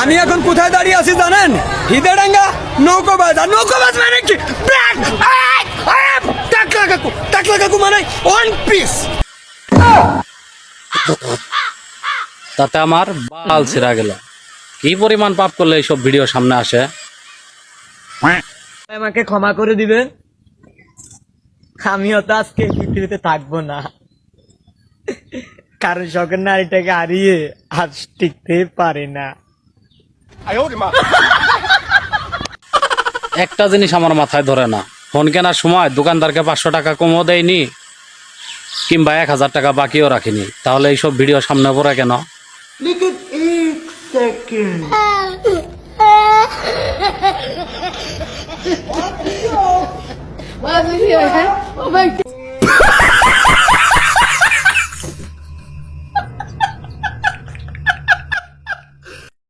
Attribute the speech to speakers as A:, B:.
A: আমি এখন কোথায় দাঁড়িয়ে আছি জানেন? হিদেডাঙ্গা নৌকোবাজ। আর নৌকোবাজ মানে কি? টাকলা কাকু মানে ওয়ান পিস।
B: তাতে আমার বাল ছিঁড়া গেল। কি পরিমাণ পাপ করলে এইসব ভিডিও সামনে আসে।
A: আমাকে ক্ষমা করে দিবেন, আমিও তো আজকে পৃথিবীতে থাকবো না, কারণ শখের নারীটাকে হারিয়ে আজ টিকতে পারে না।
B: একটা জিনিস আমার মাথায় ধরে না, ফোন কেনার সময় দোকানদারকে 500 টাকা কমও দেয়নি কিংবা 1000 টাকা বাকিও রাখিনি, তাহলে এইসব ভিডিও সামনে পড়ে কেন?
C: Oh my God.